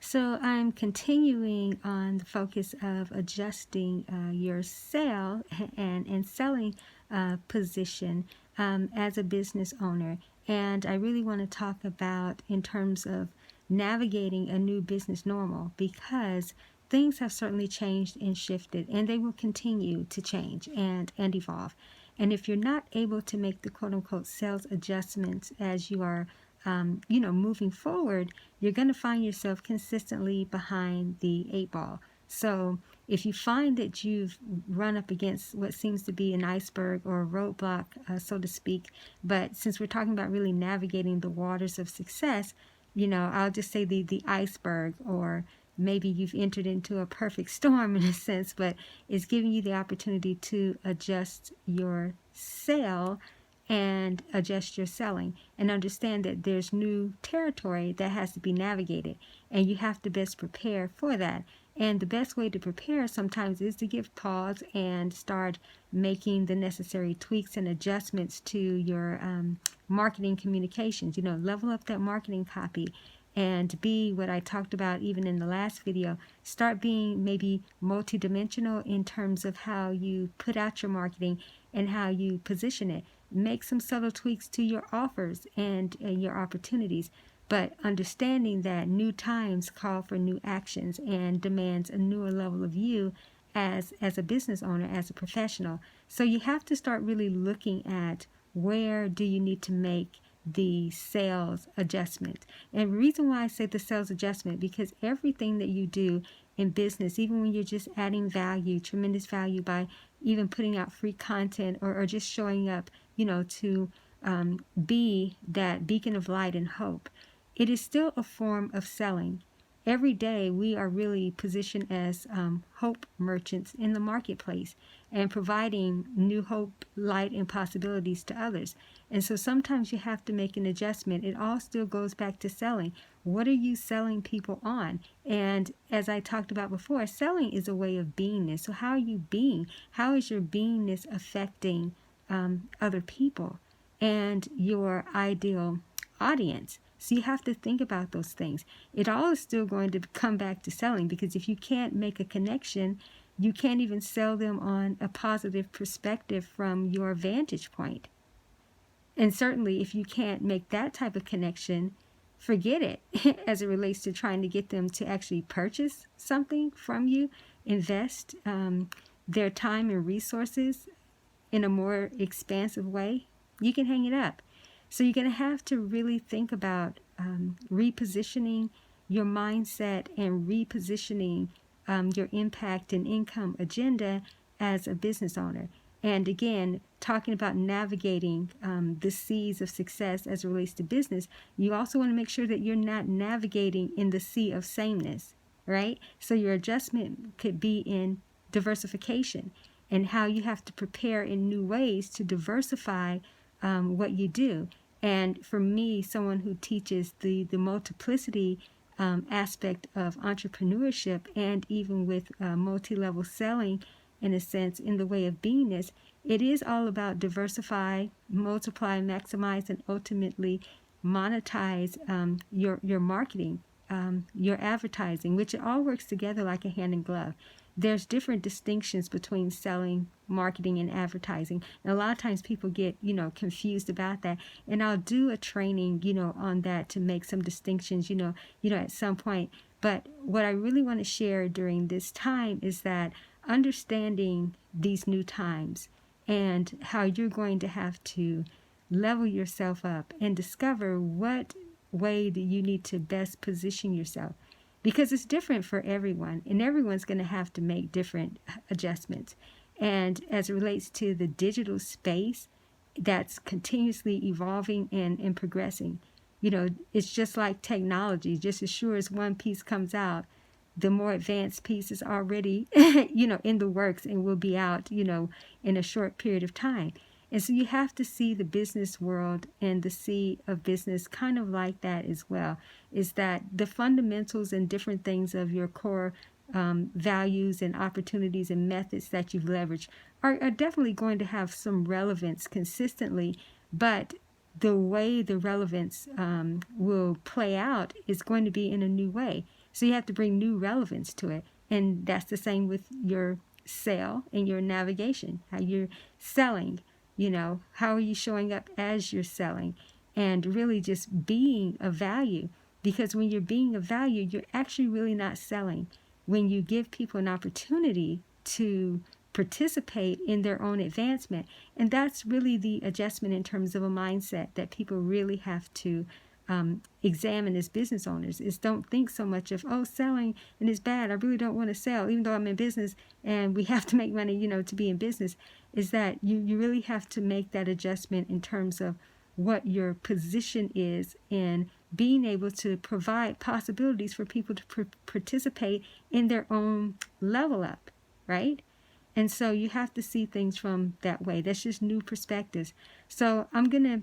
So I'm continuing on the focus of adjusting your sale and selling position as a business owner. And I really want to talk about in terms of navigating a new business normal, because things have certainly changed and shifted, and they will continue to change and evolve. And if you're not able to make the quote-unquote sales adjustments as you are moving forward, you're going to find yourself consistently behind the 8 ball. So if you find that you've run up against what seems to be an iceberg or a roadblock, so to speak, but since we're talking about really navigating the waters of success, I'll just say the iceberg, or maybe you've entered into a perfect storm in a sense, but it's giving you the opportunity to adjust your sale and adjust your selling, and understand that there's new territory that has to be navigated, and you have to best prepare for that. And the best way to prepare sometimes is to give pause and start making the necessary tweaks and adjustments to your marketing communications. Level up that marketing copy and be what I talked about even in the last video. Start being maybe multidimensional in terms of how you put out your marketing and how you position it. Make some subtle tweaks to your offers and your opportunities, but understanding that new times call for new actions and demands a newer level of you as a business owner, as a professional. So you have to start really looking at where do you need to make the sales adjustment. And the reason why I say the sales adjustment, because everything that you do in business, even when you're just adding value, tremendous value, by even putting out free content or just showing up, to be that beacon of light and hope, it is still a form of selling. Every day we are really positioned as hope merchants in the marketplace and providing new hope, light, and possibilities to others. And so sometimes you have to make an adjustment. It all still goes back to selling. What are you selling people on? And as I talked about before, selling is a way of beingness. So how are you being? How is your beingness affecting other people and your ideal audience? So you have to think about those things. It all is still going to come back to selling, because if you can't make a connection, you can't even sell them on a positive perspective from your vantage point. And certainly if you can't make that type of connection, forget it as it relates to trying to get them to actually purchase something from you, invest their time and resources in a more expansive way. You can hang it up. So you're going to have to really think about repositioning your mindset and repositioning your impact and income agenda as a business owner. And again, talking about navigating the seas of success as it relates to business, you also want to make sure that you're not navigating in the sea of sameness, right? So your adjustment could be in diversification and how you have to prepare in new ways to diversify what you do. And for me, someone who teaches the multiplicity aspect of entrepreneurship, and even with multi-level selling, in a sense, in the way of beingness, it is all about diversify, multiply, maximize, and ultimately monetize your marketing, your advertising, which it all works together like a hand in glove. There's different distinctions between selling, marketing, and advertising. And a lot of times people get, confused about that. And I'll do a training, on that to make some distinctions, at some point. But what I really want to share during this time is that understanding these new times and how you're going to have to level yourself up and discover what way that you need to best position yourself. Because it's different for everyone, and everyone's going to have to make different adjustments. And as it relates to the digital space that's continuously evolving and progressing, it's just like technology. Just as sure as one piece comes out, the more advanced piece is already, in the works and will be out, in a short period of time. And so you have to see the business world and the sea of business kind of like that as well, is that the fundamentals and different things of your core values and opportunities and methods that you've leveraged are definitely going to have some relevance consistently, but the way the relevance will play out is going to be in a new way. So you have to bring new relevance to it. And that's the same with your sale and your navigation, how you're selling, how are you showing up as you're selling, and really just being of value. Because when you're being of value, you're actually really not selling. When you give people an opportunity to participate in their own advancement. And that's really the adjustment in terms of a mindset that people really have to examine as business owners, is don't think so much of, oh, selling and it's bad, I really don't want to sell, even though I'm in business and we have to make money, to be in business. Is that you really have to make that adjustment in terms of what your position is in being able to provide possibilities for people to participate in their own level up, right? And so you have to see things from that way. That's just new perspectives. So I'm going to,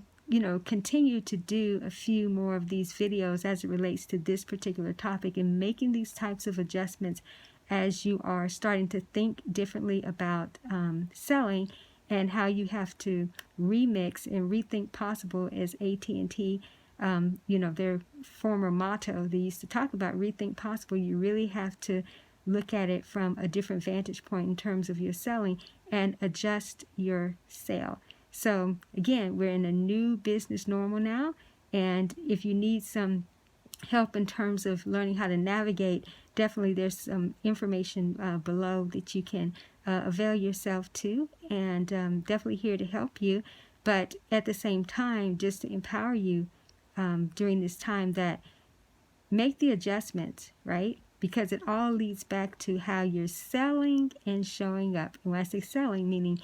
continue to do a few more of these videos as it relates to this particular topic, and making these types of adjustments as you are starting to think differently about selling, and how you have to remix and rethink possible, as AT&T, their former motto, they used to talk about rethink possible. You really have to look at it from a different vantage point in terms of your selling and adjust your sale. So again, we're in a new business normal now, and if you need some help in terms of learning how to navigate, definitely there's some information below that you can avail yourself to, and definitely here to help you, but at the same time just to empower you during this time, that make the adjustments, right? Because it all leads back to how you're selling and showing up. And when I say selling, meaning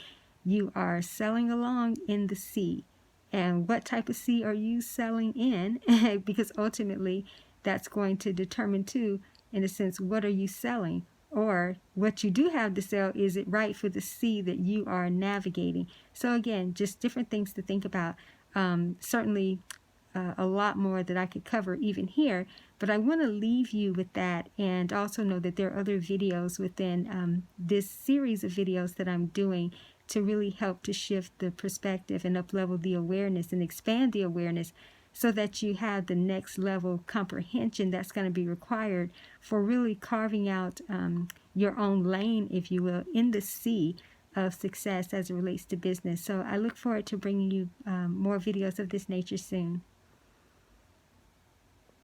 you are selling along in the sea. And what type of sea are you selling in? Because ultimately that's going to determine too, in a sense, what are you selling? Or what you do have to sell, is it right for the sea that you are navigating? So again, just different things to think about. Certainly a lot more that I could cover even here, but I want to leave you with that, and also know that there are other videos within this series of videos that I'm doing to really help to shift the perspective and up-level the awareness and expand the awareness, so that you have the next level comprehension that's going to be required for really carving out your own lane, if you will, in the sea of success as it relates to business. So I look forward to bringing you more videos of this nature soon.